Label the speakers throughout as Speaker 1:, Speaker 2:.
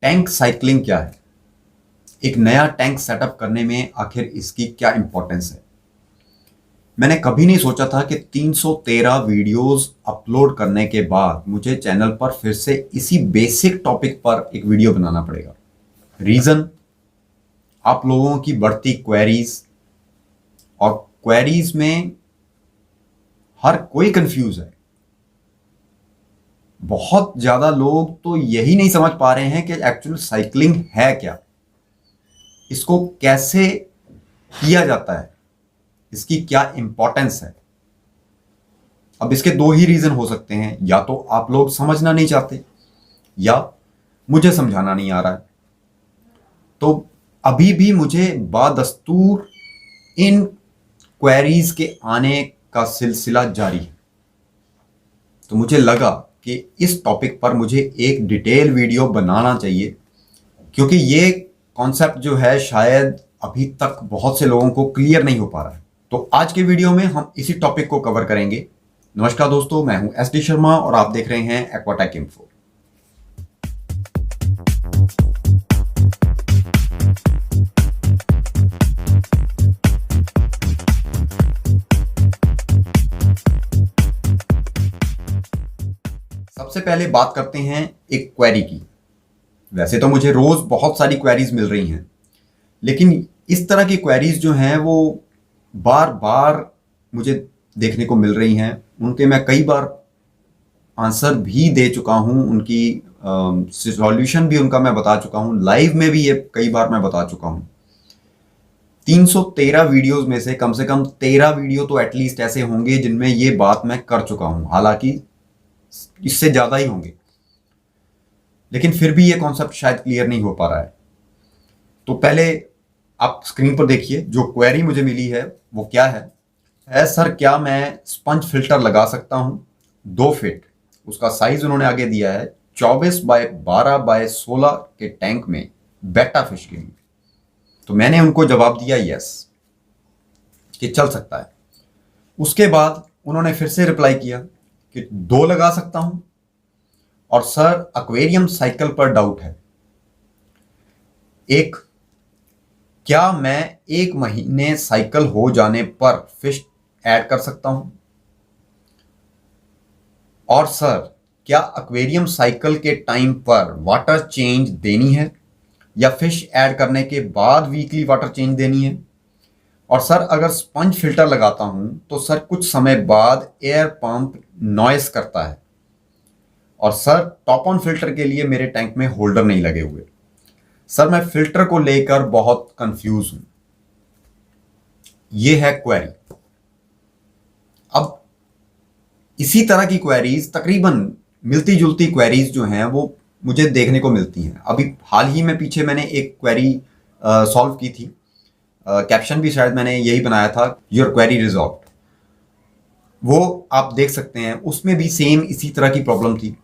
Speaker 1: Tank cycling क्या है? एक नया टैंक सेटअप करने में आखिर इसकी क्या इंपॉर्टेंस है? मैंने कभी नहीं सोचा था कि 313 वीडियोस अपलोड करने के बाद मुझे चैनल पर फिर से इसी बेसिक टॉपिक पर एक वीडियो बनाना पड़ेगा। रीजन, आप लोगों की बढ़ती क्वेरीज, और क्वेरीज में हर कोई कंफ्यूज है। बहुत ज्यादा लोग तो यही नहीं समझ पा रहे हैं कि एक्चुअल साइकिलिंग है क्या, इसको कैसे किया जाता है, इसकी क्या इंपॉर्टेंस है। अब इसके दो ही रीजन हो सकते हैं, या तो आप लोग समझना नहीं चाहते या मुझे समझाना नहीं आ रहा है। तो अभी भी मुझे बादस्तूर इन क्वेरीज के आने का सिलसिला जारी है। तो मुझे लगा कि इस टॉपिक पर मुझे एक डिटेल वीडियो बनाना चाहिए, क्योंकि ये कॉन्सेप्ट जो है शायद अभी तक बहुत से लोगों को क्लियर नहीं हो पा रहा है। तो आज के वीडियो में हम इसी टॉपिक को कवर करेंगे। नमस्कार दोस्तों, मैं हूं SD शर्मा और आप देख रहे हैं एक्वाटेक इन्फो। सबसे पहले बात करते हैं एक क्वेरी की। वैसे तो मुझे रोज बहुत सारी क्वेरीज मिल रही हैं, लेकिन इस तरह की क्वेरीज जो हैं वो बार बार मुझे देखने को मिल रही हैं। उनके मैं कई बार आंसर भी दे चुका हूं, उनकी सॉल्यूशन भी उनका मैं बता चुका हूं, लाइव में भी ये कई बार मैं बता चुका हूं। 313 वीडियोस में से कम 13 वीडियो तो एटलीस्ट ऐसे होंगे जिनमें ये बात मैं कर चुका हूं, हालांकि इससे ज्यादा ही होंगे, लेकिन फिर भी ये कॉन्सेप्ट शायद क्लियर नहीं हो पा रहा है। तो पहले आप स्क्रीन पर देखिए, जो क्वेरी मुझे मिली है वो क्या है सर, क्या मैं स्पंज फिल्टर लगा सकता हूं 2 फीट? उसका साइज उन्होंने आगे दिया है 24 बाय 12 बाय 16 के टैंक में बेटा फिश के लिए। तो मैंने उनको जवाब दिया यस, कि चल सकता है। उसके बाद उन्होंने फिर से रिप्लाई किया कि 2 लगा सकता हूं, और सर एक्वेरियम साइकिल पर डाउट है। एक, क्या मैं 1 महीने साइकिल हो जाने पर फिश ऐड कर सकता हूं? और सर, क्या एक्वेरियम साइकिल के टाइम पर वाटर चेंज देनी है या फिश ऐड करने के बाद वीकली वाटर चेंज देनी है? और सर, अगर स्पंज फिल्टर लगाता हूं तो सर कुछ समय बाद एयर पंप नॉइस करता है। और सर, टॉप ऑन फिल्टर के लिए मेरे टैंक में होल्डर नहीं लगे हुए। सर, मैं फिल्टर को लेकर बहुत कंफ्यूज हूं। यह है क्वेरी। अब इसी तरह की क्वेरीज, तकरीबन मिलती जुलती क्वेरीज जो हैं वो मुझे देखने को मिलती हैं। अभी हाल ही में पीछे मैंने एक क्वेरी सॉल्व की थी, कैप्शन भी शायद मैंने यही बनाया था, योर क्वेरी रिजॉल्व्ड। वो आप देख सकते हैं, उसमें भी सेम इसी तरह की प्रॉब्लम थी।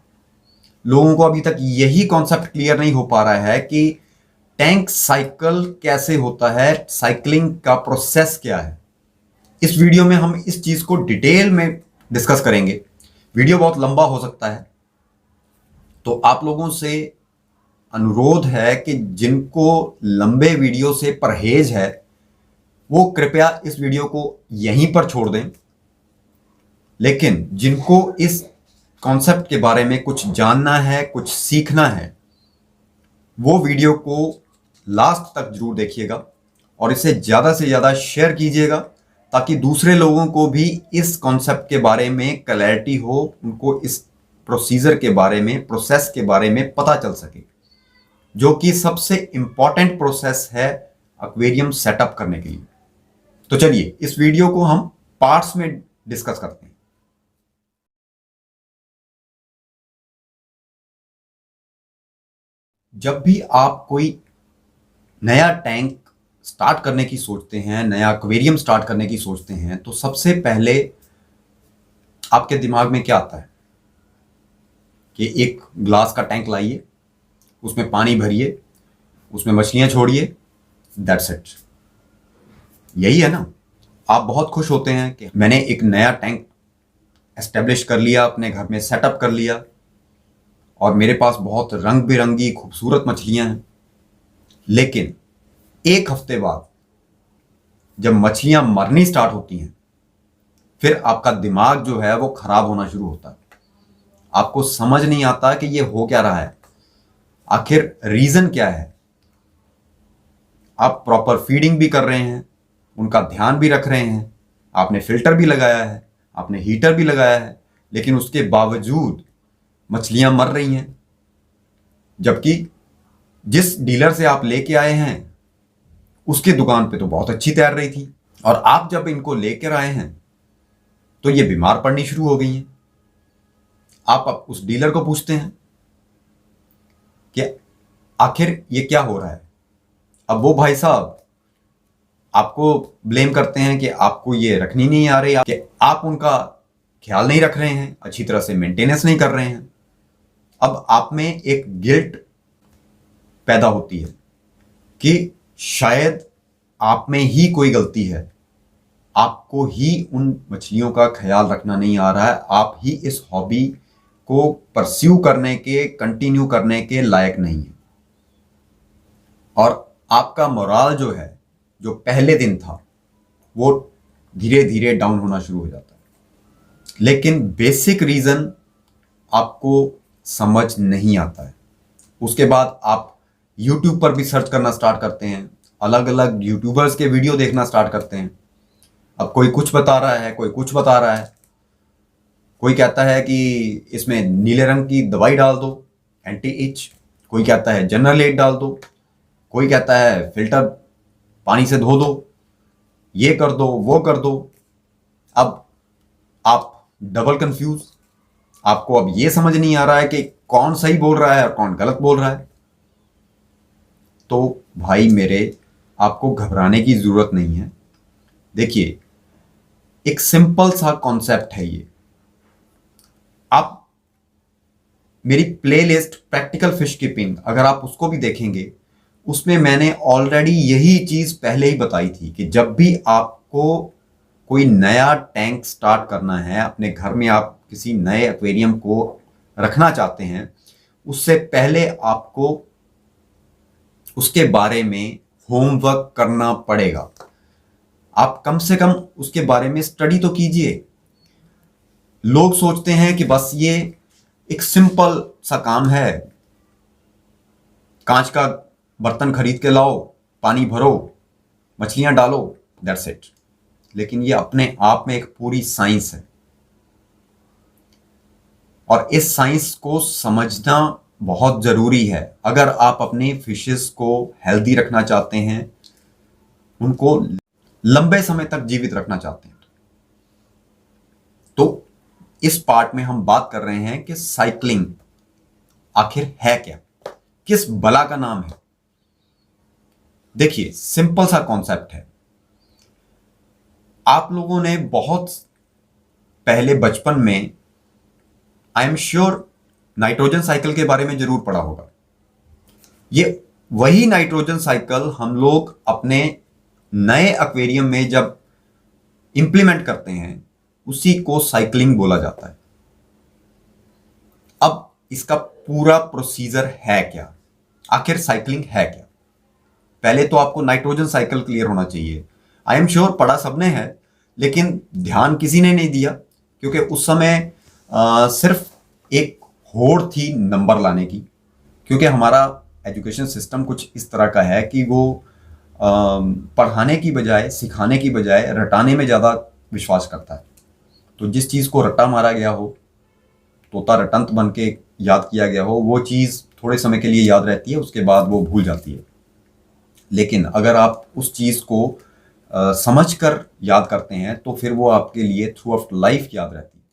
Speaker 1: लोगों को अभी तक यही कॉन्सेप्ट क्लियर नहीं हो पा रहा है कि टैंक साइकिल कैसे होता है, साइकिलिंग का प्रोसेस क्या है। इस वीडियो में हम इस चीज को डिटेल में डिस्कस करेंगे। वीडियो बहुत लंबा हो सकता है, तो आप लोगों से अनुरोध है कि जिनको लंबे वीडियो से परहेज है वो कृपया इस वीडियो को यहीं पर छोड़ दें। लेकिन जिनको इस कॉन्सेप्ट के बारे में कुछ जानना है, कुछ सीखना है, वो वीडियो को लास्ट तक जरूर देखिएगा और इसे ज़्यादा से ज़्यादा शेयर कीजिएगा, ताकि दूसरे लोगों को भी इस कॉन्सेप्ट के बारे में क्लैरिटी हो, उनको इस प्रोसीजर के बारे में, प्रोसेस के बारे में पता चल सके, जो कि सबसे इंपॉर्टेंट प्रोसेस है एक्वेरियम सेटअप करने के लिए। तो चलिए इस वीडियो को हम पार्ट्स में डिस्कस करते हैं। जब भी आप कोई नया टैंक स्टार्ट करने की सोचते हैं, नया एक्वेरियम स्टार्ट करने की सोचते हैं, तो सबसे पहले आपके दिमाग में क्या आता है कि एक ग्लास का टैंक लाइए, उसमें पानी भरिए, उसमें मछलियां छोड़िए, दैट्स इट। यही है ना? आप बहुत खुश होते हैं कि मैंने एक नया टैंक एस्टेब्लिश कर लिया, अपने घर में सेटअप कर लिया, और मेरे पास बहुत रंग बिरंगी खूबसूरत मछलियां हैं। लेकिन एक हफ्ते बाद जब मछलियां मरनी स्टार्ट होती हैं, फिर आपका दिमाग जो है वो खराब होना शुरू होता है। आपको समझ नहीं आता कि ये हो क्या रहा है, आखिर रीजन क्या है। आप प्रॉपर फीडिंग भी कर रहे हैं, उनका ध्यान भी रख रहे हैं, आपने फिल्टर भी लगाया है, आपने हीटर भी लगाया है, लेकिन उसके बावजूद मछलियां मर रही हैं। जबकि जिस डीलर से आप लेके आए हैं उसकी दुकान पे तो बहुत अच्छी तैर रही थी, और आप जब इनको लेकर आए हैं तो ये बीमार पड़नी शुरू हो गई हैं। आप अब उस डीलर को पूछते हैं कि आखिर ये क्या हो रहा है। अब वो भाई साहब आपको ब्लेम करते हैं कि आपको ये रखनी नहीं आ रही, कि आप उनका ख्याल नहीं रख रहे हैं, अच्छी तरह से मेंटेनेंस नहीं कर रहे हैं। अब आप में एक गिल्ट पैदा होती है कि शायद आप में ही कोई गलती है, आपको ही उन मछलियों का ख्याल रखना नहीं आ रहा है, आप ही इस हॉबी को परस्यू करने के, कंटिन्यू करने के लायक नहीं है। और आपका मोराल जो है, जो पहले दिन था, वो धीरे धीरे डाउन होना शुरू हो जाता है। लेकिन बेसिक रीजन आपको समझ नहीं आता है। उसके बाद आप YouTube पर भी सर्च करना स्टार्ट करते हैं, अलग अलग यूट्यूबर्स के वीडियो देखना स्टार्ट करते हैं। अब कोई कुछ बता रहा है, कोई कुछ बता रहा है। कोई कहता है कि इसमें नीले रंग की दवाई डाल दो, एंटी इच। कोई कहता है जनरल एड डाल दो। कोई कहता है फिल्टर पानी से धो दो, ये कर दो, वो कर दो। अब आप डबल कंफ्यूज। आपको अब ये समझ नहीं आ रहा है कि कौन सही बोल रहा है और कौन गलत बोल रहा है। तो भाई मेरे, आपको घबराने की जरूरत नहीं है। देखिए, एक सिंपल सा कॉन्सेप्ट है ये। आप मेरी प्लेलिस्ट प्रैक्टिकल फिश कीपिंग, अगर आप उसको भी देखेंगे, उसमें मैंने ऑलरेडी यही चीज पहले ही बताई थी कि जब भी आपको कोई नया टैंक स्टार्ट करना है अपने घर में, आप किसी नए एक्वेरियम को रखना चाहते हैं, उससे पहले आपको उसके बारे में होमवर्क करना पड़ेगा। आप कम से कम उसके बारे में स्टडी तो कीजिए। लोग सोचते हैं कि बस ये एक सिंपल सा काम है, कांच का बर्तन खरीद के लाओ, पानी भरो, मछलियां डालो, दैट्स इट। लेकिन ये अपने आप में एक पूरी साइंस है, और इस साइंस को समझना बहुत जरूरी है अगर आप अपने फिशेस को हेल्दी रखना चाहते हैं, उनको लंबे समय तक जीवित रखना चाहते हैं। तो इस पार्ट में हम बात कर रहे हैं कि साइक्लिंग आखिर है क्या, किस बला का नाम है। देखिए, सिंपल सा कॉन्सेप्ट है। आप लोगों ने बहुत पहले बचपन में, I am sure, nitrogen cycle के बारे में जरूर पढ़ा होगा। ये वही नाइट्रोजन साइकिल हम लोग अपने नए एक्वेरियम में जब इंप्लीमेंट करते हैं, उसी को साइक्लिंग बोला जाता है। अब इसका पूरा प्रोसीजर है क्या, आखिर साइक्लिंग है क्या? पहले तो आपको नाइट्रोजन साइकिल क्लियर होना चाहिए। आई एम श्योर पढ़ा सबने है, लेकिन ध्यान किसी ने नहीं दिया, क्योंकि उस समय सिर्फ एक होड़ थी नंबर लाने की। क्योंकि हमारा एजुकेशन सिस्टम कुछ इस तरह का है कि वो पढ़ाने की बजाय, सिखाने की बजाय रटाने में ज़्यादा विश्वास करता है। तो जिस चीज़ को रट्टा मारा गया हो, तोता रटंत बन के याद किया गया हो, वो चीज़ थोड़े समय के लिए याद रहती है, उसके बाद वो भूल जाती है। लेकिन अगर आप उस चीज़ को समझ कर याद करते हैं तो फिर वो आपके लिए थ्रू आउट लाइफ याद रहती है।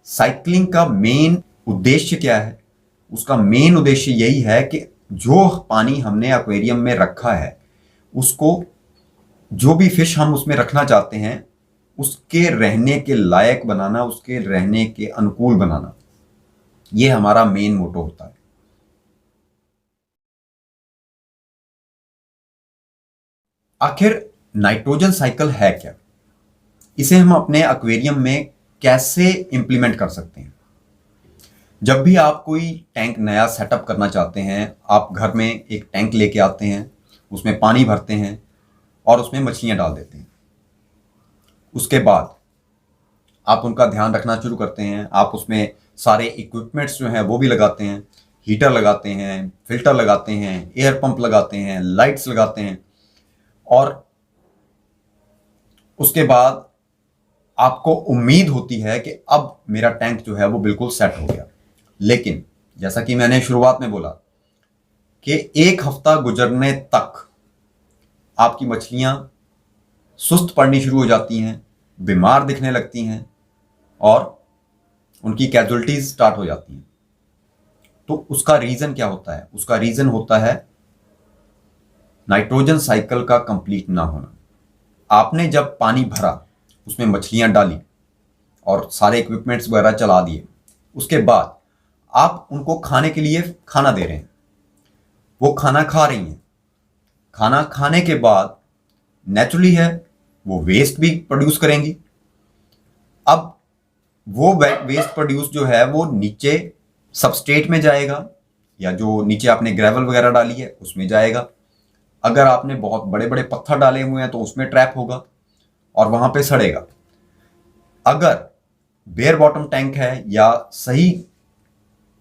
Speaker 1: साइक्लिंग का मेन उद्देश्य क्या है? उसका मेन उद्देश्य यही है कि जो पानी हमने एक्वेरियम में रखा है, उसको, जो भी फिश हम उसमें रखना चाहते हैं, उसके रहने के लायक बनाना, उसके रहने के अनुकूल बनाना। ये हमारा मेन मोटो होता है। आखिर नाइट्रोजन साइकिल है क्या? इसे हम अपने एक्वेरियम में कैसे इंप्लीमेंट कर सकते हैं? जब भी आप कोई टैंक नया सेटअप करना चाहते हैं, आप घर में एक टैंक लेके आते हैं, उसमें पानी भरते हैं और उसमें मछलियां डाल देते हैं। उसके बाद आप उनका ध्यान रखना शुरू करते हैं। आप उसमें सारे इक्विपमेंट्स जो हैं वो भी लगाते हैं, हीटर लगाते हैं, फिल्टर लगाते हैं, एयर पंप लगाते हैं, लाइट्स लगाते हैं, और उसके बाद आपको उम्मीद होती है कि अब मेरा टैंक जो है वो बिल्कुल सेट हो गया। लेकिन जैसा कि मैंने शुरुआत में बोला कि एक हफ्ता गुजरने तक आपकी मछलियां सुस्त पड़नी शुरू हो जाती हैं, बीमार दिखने लगती हैं और उनकी कैजुअल्टीज स्टार्ट हो जाती हैं। तो उसका रीजन क्या होता है? उसका रीजन होता है नाइट्रोजन साइकिल का कंप्लीट ना होना। आपने जब पानी भरा, उसमें मछलियां डाली और सारे इक्विपमेंट्स वगैरह चला दिए, उसके बाद आप उनको खाने के लिए खाना दे रहे हैं, वो खाना खा रही हैं। खाना खाने के बाद नेचुरली है वो वेस्ट भी प्रोड्यूस करेंगी। अब वो वेस्ट प्रोड्यूस जो है वो नीचे सबस्ट्रेट में जाएगा, या जो नीचे आपने ग्रेवल वगैरह डाली है उसमें जाएगा। अगर आपने बहुत बड़े बड़े पत्थर डाले हुए हैं तो उसमें ट्रैप होगा और वहां पे सड़ेगा। अगर बेयर बॉटम टैंक है या सही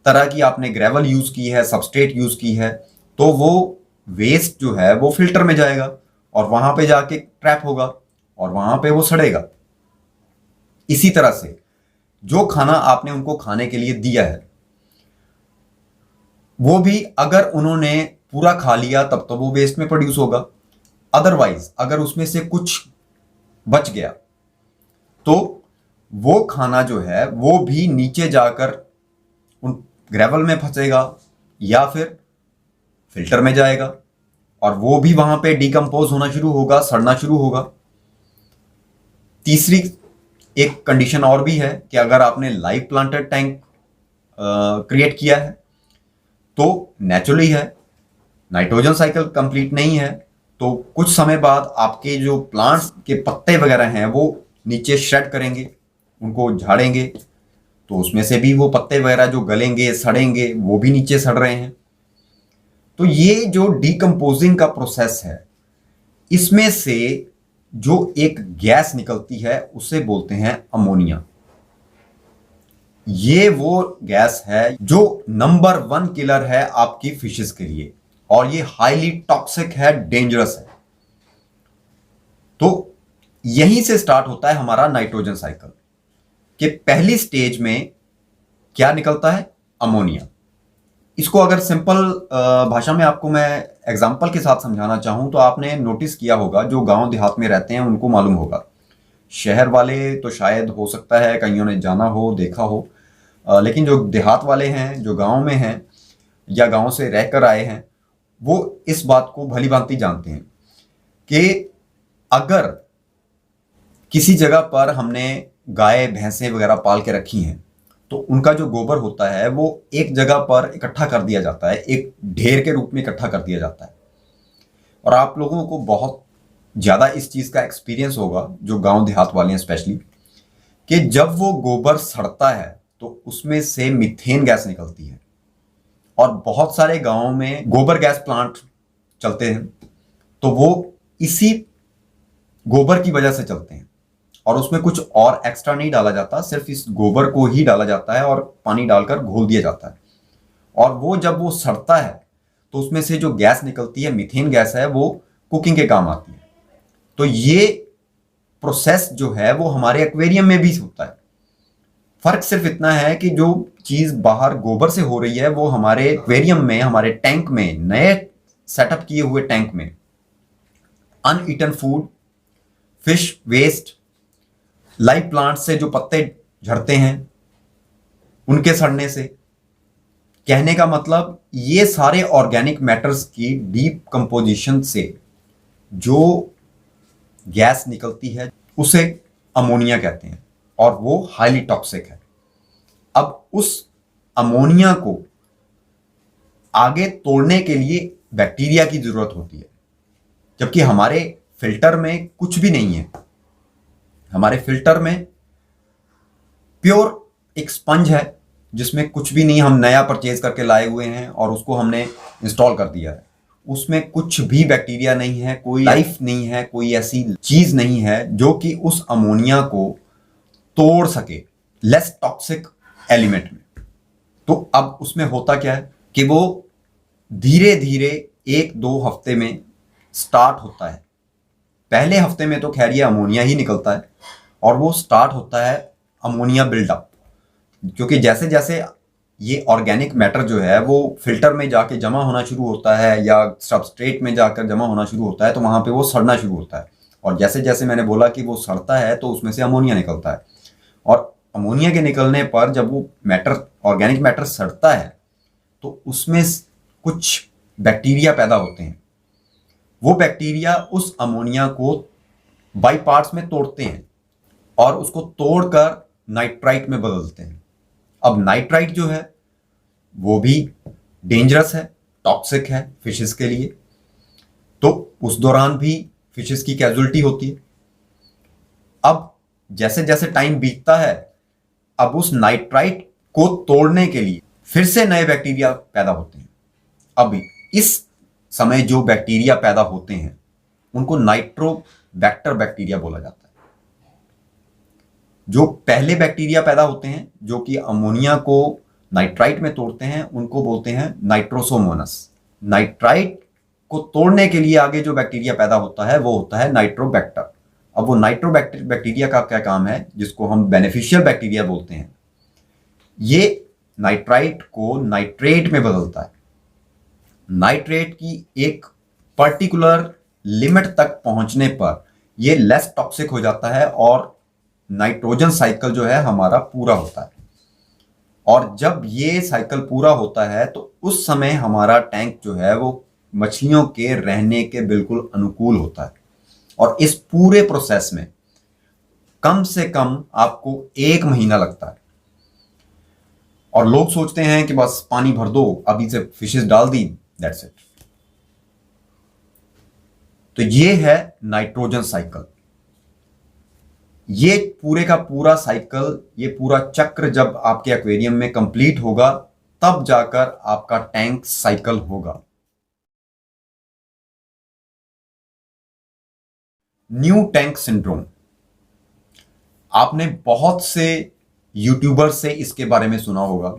Speaker 1: तरह की आपने ग्रेवल यूज की है, सबस्ट्रेट यूज की है, तो वो वेस्ट जो है वो फिल्टर में जाएगा और वहां पे जाके ट्रैप होगा और वहां पे वो सड़ेगा। इसी तरह से जो खाना आपने उनको खाने के लिए दिया है, वो भी अगर उन्होंने पूरा खा लिया तब तो वो वेस्ट में प्रोड्यूस होगा। अदरवाइज अगर उसमें से कुछ बच गया तो वो खाना जो है वो भी नीचे जाकर उन ग्रेवल में फंसेगा या फिर फिल्टर में जाएगा और वो भी वहां पे डिकम्पोज होना शुरू होगा, सड़ना शुरू होगा। तीसरी एक कंडीशन और भी है कि अगर आपने लाइव प्लांटेड टैंक क्रिएट किया है तो नेचुरली है नाइट्रोजन साइकिल कंप्लीट नहीं है, तो कुछ समय बाद आपके जो प्लांट्स के पत्ते वगैरह हैं वो नीचे श्रेड करेंगे, उनको झाड़ेंगे, तो उसमें से भी वो पत्ते वगैरह जो गलेंगे, सड़ेंगे, वो भी नीचे सड़ रहे हैं। तो ये जो डिकम्पोजिंग का प्रोसेस है, इसमें से जो एक गैस निकलती है उसे बोलते हैं अमोनिया। ये वो गैस है जो नंबर 1 किलर है आपकी फिशेस के लिए, और ये हाईली टॉक्सिक है, डेंजरस है। तो यहीं से स्टार्ट होता है हमारा नाइट्रोजन साइकिल कि पहली स्टेज में क्या निकलता है? अमोनिया। इसको अगर सिंपल भाषा में आपको मैं एग्जांपल के साथ समझाना चाहूं तो आपने नोटिस किया होगा, जो गांव देहात में रहते हैं उनको मालूम होगा, शहर वाले तो शायद हो सकता है कईयों ने जाना हो, देखा हो, लेकिन जो देहात वाले हैं, जो गांव में हैं या गांव से रहकर आए हैं, वो इस बात को भली भांति जानते हैं कि अगर किसी जगह पर हमने गाय भैंसें वगैरह पाल के रखी हैं तो उनका जो गोबर होता है वो एक जगह पर इकट्ठा कर दिया जाता है, एक ढेर के रूप में इकट्ठा कर दिया जाता है। और आप लोगों को बहुत ज़्यादा इस चीज़ का एक्सपीरियंस होगा, जो गांव देहात वाले हैं स्पेशली, कि जब वो गोबर सड़ता है तो उसमें से मीथेन गैस निकलती है। और बहुत सारे गांवों में गोबर गैस प्लांट चलते हैं, तो वो इसी गोबर की वजह से चलते हैं और उसमें कुछ और एक्स्ट्रा नहीं डाला जाता, सिर्फ इस गोबर को ही डाला जाता है और पानी डालकर घोल दिया जाता है। और वो जब वो सड़ता है तो उसमें से जो गैस निकलती है, मीथेन गैस है, वो कुकिंग के काम आती है। तो ये प्रोसेस जो है वो हमारे एक्वेरियम में भी होता है। फर्क सिर्फ इतना है कि जो चीज बाहर गोबर से हो रही है वो हमारे एक्वेरियम में, हमारे टैंक में, नए सेटअप किए हुए टैंक में uneaten food, fish waste, live plant से जो पत्ते झड़ते हैं उनके सड़ने से, कहने का मतलब ये सारे ऑर्गेनिक मैटर्स की डीप कंपोजिशन से जो गैस निकलती है उसे अमोनिया कहते हैं और वो हाईली टॉक्सिक है। अब उस अमोनिया को आगे तोड़ने के लिए बैक्टीरिया की जरूरत होती है, जबकि हमारे फिल्टर में कुछ भी नहीं है। हमारे फिल्टर में प्योर एक स्पंज है जिसमें कुछ भी नहीं, हम नया परचेज करके लाए हुए हैं और उसको हमने इंस्टॉल कर दिया है, उसमें कुछ भी बैक्टीरिया नहीं है, कोई लाइफ नहीं है, कोई ऐसी चीज नहीं है जो कि उस अमोनिया को तोड़ सके लेस टॉक्सिक एलिमेंट में। तो अब उसमें होता क्या है कि वो धीरे धीरे 1-2 हफ्ते में स्टार्ट होता है। पहले हफ्ते में तो खैर ये अमोनिया ही निकलता है और वो स्टार्ट होता है अमोनिया बिल्डअप, क्योंकि जैसे जैसे ये ऑर्गेनिक मैटर जो है वो फिल्टर में जाके जमा होना शुरू होता है या सबस्ट्रेट में जाकर जमा होना शुरू होता है, तो वहाँ पे वो सड़ना शुरू होता है। और जैसे जैसे मैंने बोला कि वो सड़ता है तो उसमें से अमोनिया निकलता है, और अमोनिया के निकलने पर जब वो मैटर, ऑर्गेनिक मैटर सड़ता है तो उसमें कुछ बैक्टीरिया पैदा होते हैं। वो बैक्टीरिया उस अमोनिया को बाई पार्ट्स में तोड़ते हैं और उसको तोड़कर नाइट्राइट में बदलते हैं। अब नाइट्राइट जो है वो भी डेंजरस है, टॉक्सिक है फिशेस के लिए, तो उस दौरान भी फिशेस की कैजुअलिटी होती है। अब जैसे जैसे टाइम बीतता है, अब उस नाइट्राइट को तोड़ने के लिए फिर से नए बैक्टीरिया पैदा होते हैं। अब इस समय जो बैक्टीरिया पैदा होते हैं उनको नाइट्रोबैक्टर बैक्टीरिया बोला जाता है। जो पहले बैक्टीरिया पैदा होते हैं जो कि अमोनिया को नाइट्राइट में तोड़ते हैं उनको बोलते हैं नाइट्रोसोमोनस। नाइट्राइट को तोड़ने के लिए आगे जो बैक्टीरिया पैदा होता है वो होता है नाइट्रोबैक्टर। अब वो नाइट्रोबैक्टर बैक्टीरिया का क्या काम है, जिसको हम बेनिफिशियल बैक्टीरिया बोलते हैं, ये नाइट्राइट को नाइट्रेट में बदलता है। नाइट्रेट की एक पर्टिकुलर लिमिट तक पहुंचने पर ये लेस टॉक्सिक हो जाता है और नाइट्रोजन साइकिल जो है हमारा पूरा होता है। और जब ये साइकिल पूरा होता है तो उस समय हमारा टैंक जो है वो मछलियों के रहने के बिल्कुल अनुकूल होता है। और इस पूरे प्रोसेस में कम से कम आपको 1 महीना लगता है। और लोग सोचते हैं कि बस पानी भर दो, अभी से फिशेस डाल दी, दैट्स इट। तो ये है नाइट्रोजन साइकिल। ये पूरे का पूरा साइकिल, ये पूरा चक्र जब आपके एक्वेरियम में कंप्लीट होगा तब जाकर आपका टैंक साइकिल होगा। न्यू टैंक सिंड्रोम, आपने बहुत से यूट्यूबर से इसके बारे में सुना होगा,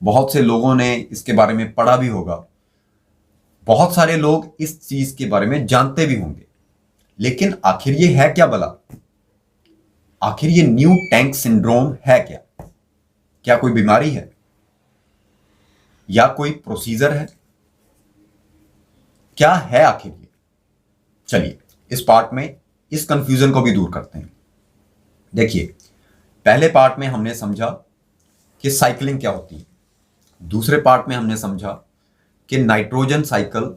Speaker 1: बहुत से लोगों ने इसके बारे में पढ़ा भी होगा, बहुत सारे लोग इस चीज के बारे में जानते भी होंगे। लेकिन आखिर ये है क्या भला? आखिर ये न्यू टैंक सिंड्रोम है क्या? क्या कोई बीमारी है या कोई प्रोसीजर है? क्या है आखिर ये? चलिए इस पार्ट में इस कंफ्यूजन को भी दूर करते हैं। देखिए, पहले पार्ट में हमने समझा कि साइकिलिंग क्या होती है, दूसरे पार्ट में हमने समझा कि नाइट्रोजन साइकिल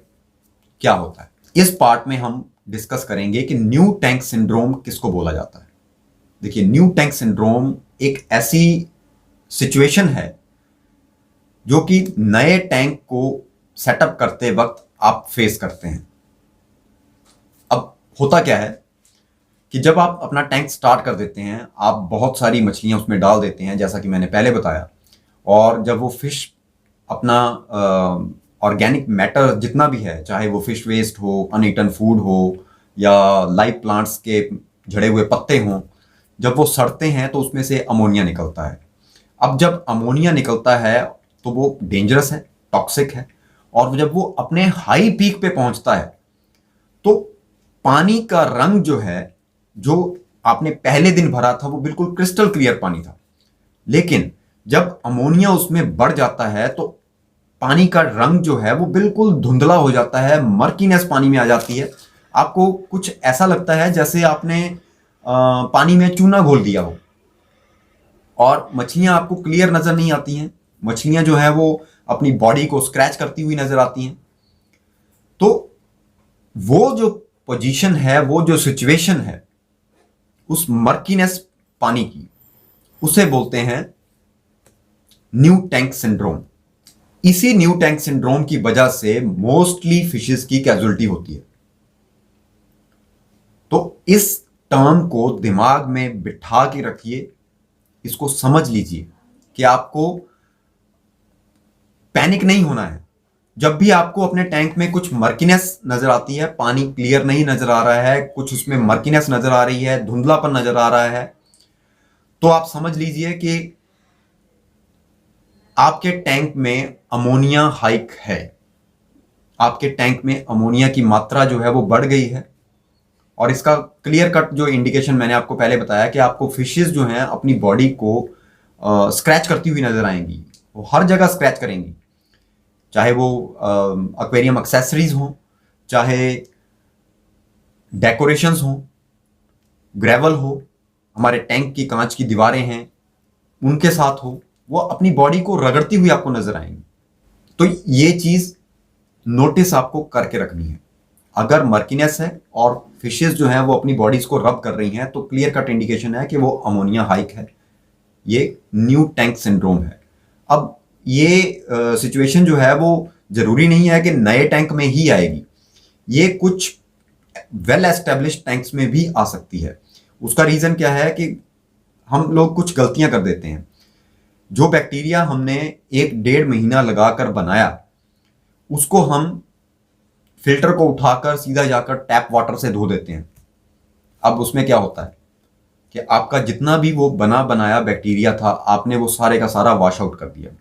Speaker 1: क्या होता है। इस पार्ट में हम डिस्कस करेंगे कि न्यू टैंक सिंड्रोम किसको बोला जाता है। देखिए, न्यू टैंक सिंड्रोम एक ऐसी सिचुएशन है जो कि नए टैंक को सेटअप करते वक्त आप फेस करते हैं। अब होता क्या है कि जब आप अपना टैंक स्टार्ट कर देते हैं, आप बहुत सारी मछलियां उसमें डाल देते हैं जैसा कि मैंने पहले बताया, और जब वो फिश अपना ऑर्गेनिक मैटर जितना भी है, चाहे वो फिश वेस्ट हो, अनईटन फूड हो या लाइव प्लांट्स के झड़े हुए पत्ते हों, जब वो सड़ते हैं तो उसमें से अमोनिया निकलता है। अब जब अमोनिया निकलता है तो वो डेंजरस है, टॉक्सिक है, और जब वो अपने हाई पीक पे पहुंचता है तो पानी का रंग जो है, जो आपने पहले दिन भरा था वो बिल्कुल क्रिस्टल क्लियर पानी था, लेकिन जब अमोनिया उसमें बढ़ जाता है तो पानी का रंग जो है वो बिल्कुल धुंधला हो जाता है, मर्कीनेस पानी में आ जाती है। आपको कुछ ऐसा लगता है जैसे आपने पानी में चूना घोल दिया हो, और मछलियां आपको क्लियर नजर नहीं आती हैं। मछलियां जो है वो अपनी बॉडी को स्क्रैच करती हुई नजर आती हैं। तो वो जो पोजीशन है, वो जो सिचुएशन है उस मर्कीनेस पानी की, उसे बोलते हैं न्यू टैंक सिंड्रोम। इसी न्यू टैंक सिंड्रोम की वजह से मोस्टली फिशेस की कैजुअलिटी होती है। तो इस टर्म को दिमाग में बिठा के रखिए, इसको समझ लीजिए कि आपको पैनिक नहीं होना है। जब भी आपको अपने टैंक में कुछ मर्कीनेस नजर आती है, पानी क्लियर नहीं नजर आ रहा है, कुछ उसमें मर्कीनेस नजर आ रही है, धुंधलापन नजर आ रहा है, तो आप समझ लीजिए कि आपके टैंक में अमोनिया हाइक है। आपके टैंक में अमोनिया की मात्रा जो है वो बढ़ गई है। और इसका क्लियर कट जो इंडिकेशन मैंने आपको पहले बताया कि आपको फिशेस जो हैं अपनी बॉडी को स्क्रैच करती हुई नजर आएंगी। वो हर जगह स्क्रैच करेंगी, चाहे वो एक्वेरियम एक्सेसरीज हो, चाहे डेकोरेशंस हो, ग्रेवल हो, हमारे टैंक की कांच की दीवारें हैं उनके साथ हो, वो अपनी बॉडी को रगड़ती हुई आपको नजर आएंगी। तो ये चीज नोटिस आपको करके रखनी है। अगर मर्कीनेस है और फिशेस जो हैं वो अपनी बॉडीज को रब कर रही हैं, तो क्लियर कट इंडिकेशन है कि वो अमोनिया हाइक है, ये न्यू टैंक सिंड्रोम है। अब ये सिचुएशन जो है वो जरूरी नहीं है कि नए टैंक में ही आएगी, ये कुछ वेल एस्टेब्लिश्ड टैंक्स में भी आ सकती है। उसका रीजन क्या है कि हम लोग कुछ गलतियां कर देते हैं। जो बैक्टीरिया हमने 1-1.5 महीना लगाकर बनाया, उसको हम फिल्टर को उठाकर सीधा जाकर टैप वाटर से धो देते हैं। अब उसमें क्या होता है कि आपका जितना भी वो बना बनाया बैक्टीरिया था, आपने वो सारे का सारा वॉश आउट कर दिया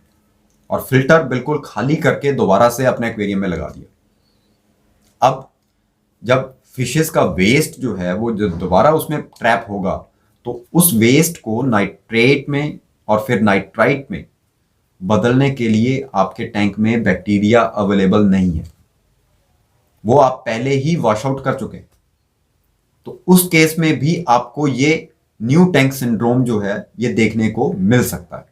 Speaker 1: और फिल्टर बिल्कुल खाली करके दोबारा से अपने एक्वेरियम में लगा दिया। अब जब फिशेस का वेस्ट जो है वो जब दोबारा उसमें ट्रैप होगा, तो उस वेस्ट को नाइट्रेट में और फिर नाइट्राइट में बदलने के लिए आपके टैंक में बैक्टीरिया अवेलेबल नहीं है, वो आप पहले ही वॉश आउट कर चुके। तो उस केस में भी आपको ये न्यू टैंक सिंड्रोम जो है ये देखने को मिल सकता है।